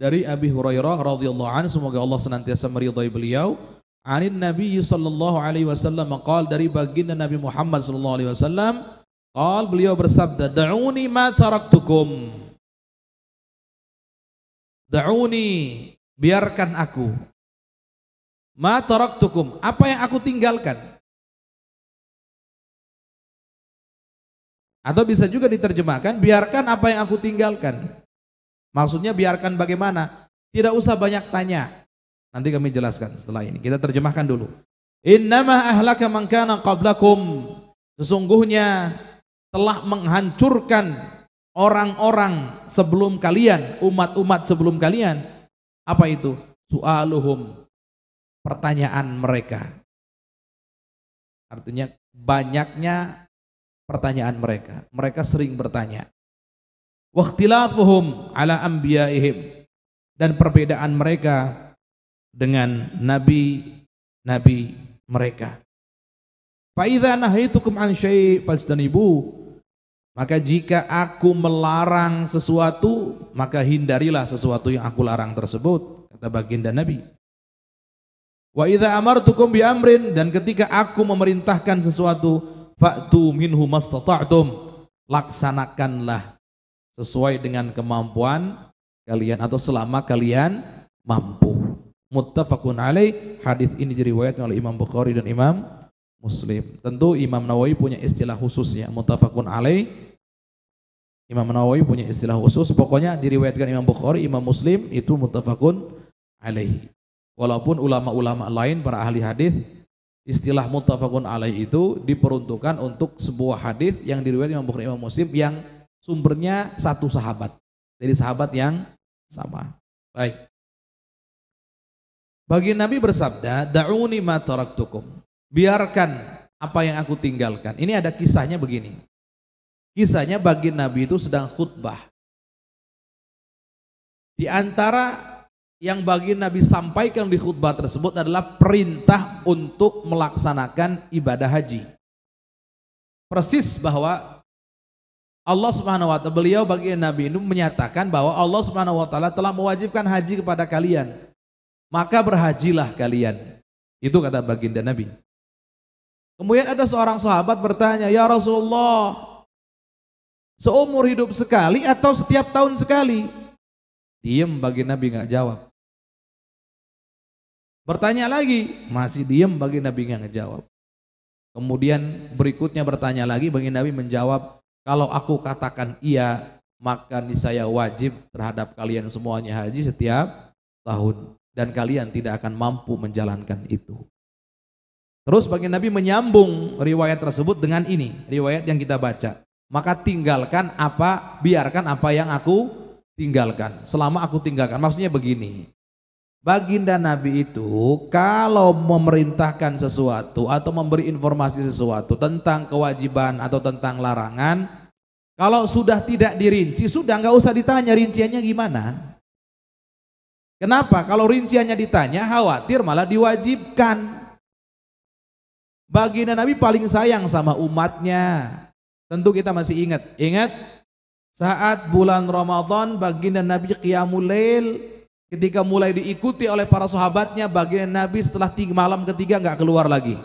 Dari Abi Hurairah radhiyallahu anhu, semoga Allah senantiasa meridhai beliau, anin Nabi sallallahu alaihi wasallam qala, dari baginda Nabi Muhammad sallallahu alaihi wasallam, qala, beliau bersabda, da'uni ma taraktukum. Da'uni, biarkan aku. Ma taraktukum, apa yang aku tinggalkan. Atau bisa juga diterjemahkan, biarkan apa yang aku tinggalkan. Maksudnya biarkan bagaimana? Tidak usah banyak tanya. Nanti kami jelaskan setelah ini. Kita terjemahkan dulu. Innama ahlaka man kana qablakum. Sesungguhnya telah menghancurkan orang-orang sebelum kalian, umat-umat sebelum kalian. Apa itu? Su'aluhum, pertanyaan mereka. Artinya banyaknya pertanyaan mereka. Mereka sering bertanya. Wakhtilafuhum ala anbiyaihim, dan perbedaan mereka dengan nabi-nabi mereka. Fa idza nahaitukum an syai' fajtanibu, maka jika aku melarang sesuatu, maka hindarilah sesuatu yang aku larang tersebut, kata baginda Nabi. Wa idza amartukum bi amrin, dan ketika aku memerintahkan sesuatu, fa'tu minhu mastata'tum, laksanakanlah sesuai dengan kemampuan kalian atau selama kalian mampu. Muttafaqun alaih. Hadis ini diriwayatkan oleh Imam Bukhari dan Imam Muslim. Tentu Imam Nawawi punya istilah khususnya. Muttafaqun alaih. Imam Nawawi punya istilah khusus. Pokoknya diriwayatkan Imam Bukhari, Imam Muslim itu muttafaqun alaih. Walaupun ulama-ulama lain, para ahli hadis, istilah muttafaqun alaih itu diperuntukkan untuk sebuah hadis yang diriwayatkan Imam Bukhari, Imam Muslim yang sumbernya satu sahabat, dari sahabat yang sama. Baik. Bagi Nabi bersabda, da'uni ma taraktukum. Biarkan apa yang aku tinggalkan. Ini ada kisahnya begini. Kisahnya bagi Nabi itu sedang khutbah. Di antara yang bagi Nabi sampaikan di khutbah tersebut adalah perintah untuk melaksanakan ibadah haji. Persis bahwa Allah Subhanahu wa ta'ala, beliau bagi Nabi itu menyatakan bahwa Allah Subhanahu wa ta'ala telah mewajibkan haji kepada kalian, maka berhajilah kalian. Itu kata baginda Nabi. Kemudian ada seorang sahabat bertanya, ya Rasulullah, seumur hidup sekali atau setiap tahun sekali? Diam bagi Nabi, nggak jawab. Bertanya lagi, masih diam bagi Nabi, nggak ngejawab. Kemudian berikutnya bertanya lagi, bagi Nabi menjawab, kalau aku katakan iya, maka niscaya wajib terhadap kalian semuanya haji setiap tahun, dan kalian tidak akan mampu menjalankan itu. Terus bagi Nabi menyambung riwayat tersebut dengan ini, riwayat yang kita baca. Maka tinggalkan apa, biarkan apa yang aku tinggalkan, selama aku tinggalkan. Maksudnya begini, baginda Nabi itu kalau memerintahkan sesuatu atau memberi informasi sesuatu tentang kewajiban atau tentang larangan, kalau sudah tidak dirinci, sudah nggak usah ditanya rinciannya gimana. Kenapa? Kalau rinciannya ditanya, khawatir malah diwajibkan. Baginda Nabi paling sayang sama umatnya. Tentu kita masih ingat saat bulan Ramadan baginda Nabi qiyamul lail, ketika mulai diikuti oleh para sahabatnya, baginda Nabi setelah malam ketiga nggak keluar lagi,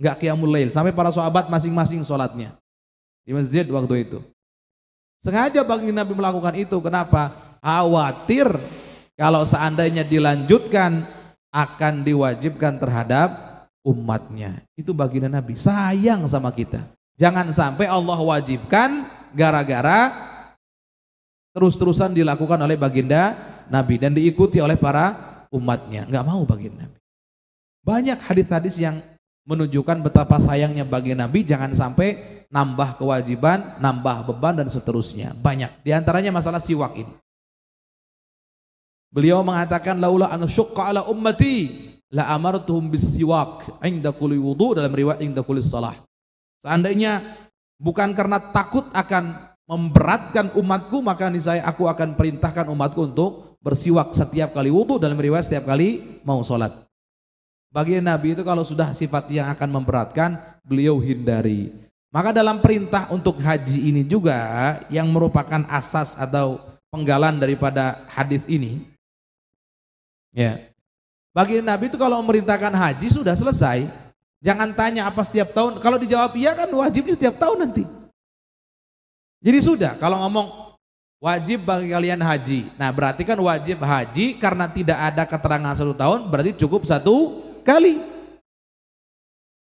nggak qiyamul lail, sampai para sahabat masing-masing sholatnya di masjid waktu itu. Sengaja baginda Nabi melakukan itu, kenapa? Khawatir kalau seandainya dilanjutkan akan diwajibkan terhadap umatnya. Itu baginda Nabi sayang sama kita. Jangan sampai Allah wajibkan gara-gara terus-terusan dilakukan oleh baginda Nabi dan diikuti oleh para umatnya. Nggak mau baginda Nabi. Banyak hadis-hadis yang menunjukkan betapa sayangnya baginda Nabi, jangan sampai nambah kewajiban, nambah beban dan seterusnya. Banyak. Di antaranya masalah siwak ini. Beliau mengatakan, laula an syuqqa ala ummati la amartuhum bis-siwak 'inda kulli wudu, dalam riwayat 'inda kulli shalah. Seandainya bukan karena takut akan memberatkan umatku, maka niscaya aku akan perintahkan umatku untuk bersiwak setiap kali wudu, dalam riwayat setiap kali mau sholat. Bagi Nabi itu kalau sudah sifat yang akan memberatkan, beliau hindari. Maka dalam perintah untuk haji ini juga yang merupakan asas atau penggalan daripada hadis ini, ya. Bagi Nabi itu kalau memerintahkan haji sudah selesai. Jangan tanya apa setiap tahun. Kalau dijawab iya kan wajibnya setiap tahun nanti. Jadi sudah, kalau ngomong wajib bagi kalian haji. Nah berarti kan wajib haji karena tidak ada keterangan 1 tahun, berarti cukup 1 kali.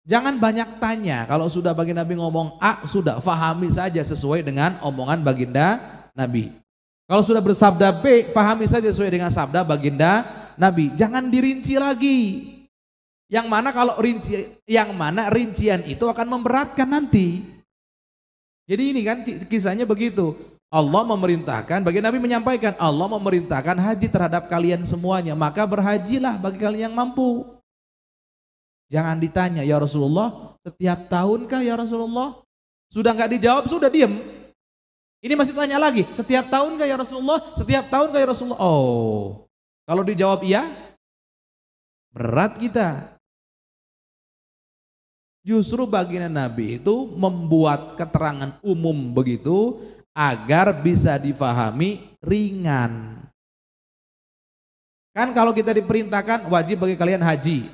Jangan banyak tanya. Kalau sudah bagi Nabi ngomong A, sudah fahami saja sesuai dengan omongan baginda Nabi. Kalau sudah bersabda B, fahami saja sesuai dengan sabda baginda Nabi. Jangan dirinci lagi. Yang mana rincian itu akan memberatkan nanti. Jadi ini kan kisahnya begitu. Allah memerintahkan, bagi Nabi menyampaikan, Allah memerintahkan haji terhadap kalian semuanya, maka berhajilah bagi kalian yang mampu. Jangan ditanya, ya Rasulullah, setiap tahunkah ya Rasulullah? Sudah nggak dijawab, sudah diem. Ini masih tanya lagi, setiap tahunkah ya Rasulullah? Setiap tahunkah ya Rasulullah? Oh, kalau dijawab iya, berat kita. Justru baginda Nabi itu membuat keterangan umum begitu agar bisa difahami ringan. Kan kalau kita diperintahkan wajib bagi kalian haji,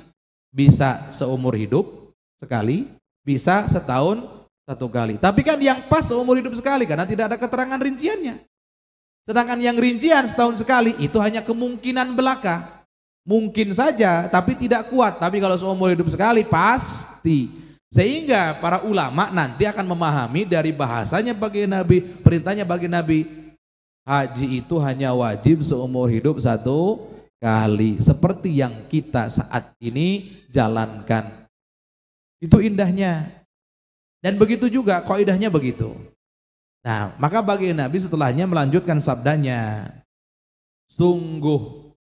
bisa seumur hidup sekali, bisa setahun 1 kali. Tapi kan yang pas seumur hidup sekali karena tidak ada keterangan rinciannya. Sedangkan yang rincian setahun sekali itu hanya kemungkinan belaka. Mungkin saja tapi tidak kuat. Tapi kalau seumur hidup sekali pasti. Sehingga para ulama nanti akan memahami dari bahasanya bagi Nabi, perintahnya bagi Nabi, haji itu hanya wajib seumur hidup 1 kali, seperti yang kita saat ini jalankan. Itu indahnya. Dan begitu juga kaidahnya begitu. Nah, maka bagi Nabi setelahnya melanjutkan sabdanya, sungguh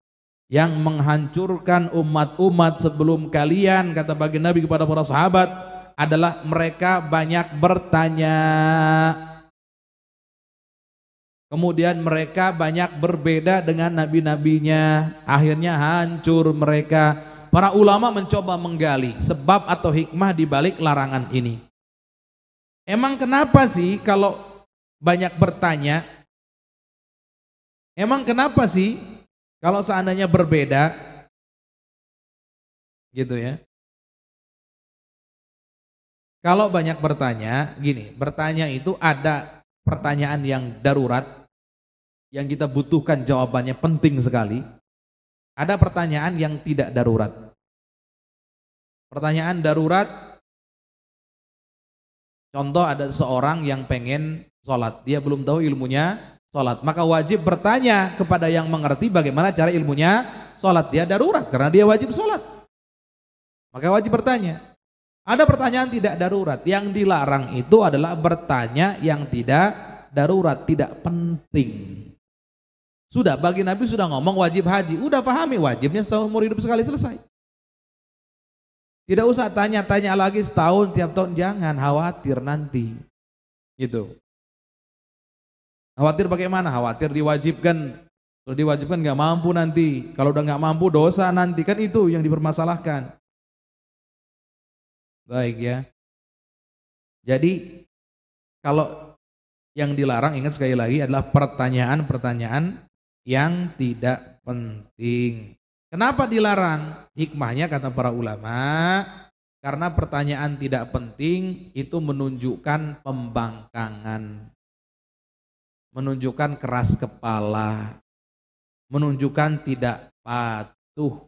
yang menghancurkan umat-umat sebelum kalian, kata bagi Nabi kepada para sahabat, adalah mereka banyak bertanya. Kemudian mereka banyak berbeda dengan nabi-nabinya, akhirnya hancur mereka. Para ulama mencoba menggali sebab atau hikmah di balik larangan ini. Emang kenapa sih kalau banyak bertanya? Emang kenapa sih kalau seandainya berbeda? Gitu ya. Kalau banyak bertanya, gini, bertanya itu ada pertanyaan yang darurat, yang kita butuhkan jawabannya penting sekali. Ada pertanyaan yang tidak darurat. Pertanyaan darurat, contoh ada seorang yang pengen sholat, dia belum tahu ilmunya sholat, maka wajib bertanya kepada yang mengerti bagaimana cara ilmunya sholat. Dia darurat karena dia wajib sholat, maka wajib bertanya. Ada pertanyaan tidak darurat, yang dilarang itu adalah bertanya yang tidak darurat, tidak penting. Sudah, bagi Nabi sudah ngomong wajib haji, udah pahami wajibnya setahun umur hidup sekali, selesai. Tidak usah tanya-tanya lagi setahun, tiap tahun, jangan khawatir nanti. Gitu. Khawatir bagaimana? Khawatir diwajibkan. Kalau diwajibkan nggak mampu nanti, kalau udah nggak mampu dosa nanti, kan itu yang dipermasalahkan. Baik ya. Jadi kalau yang dilarang, ingat sekali lagi, adalah pertanyaan-pertanyaan yang tidak penting. Kenapa dilarang? Hikmahnya kata para ulama, karena pertanyaan tidak penting itu menunjukkan pembangkangan, menunjukkan keras kepala, menunjukkan tidak patuh,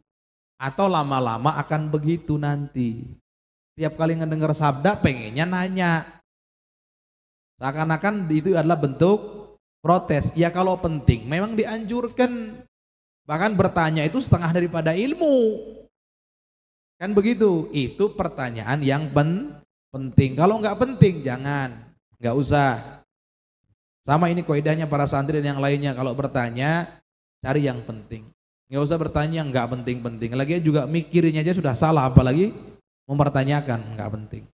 atau lama-lama akan begitu nanti. Tiap kali ngedengar sabda pengennya nanya, seakan-akan itu adalah bentuk protes. Ya kalau penting memang dianjurkan, bahkan bertanya itu setengah daripada ilmu, kan begitu. Itu pertanyaan yang penting. Kalau nggak penting jangan, nggak usah. Sama ini kaidahnya para santri dan yang lainnya, kalau bertanya cari yang penting, nggak usah bertanya yang nggak penting-penting. Lagi juga mikirnya aja sudah salah, apalagi mempertanyakan nggak penting.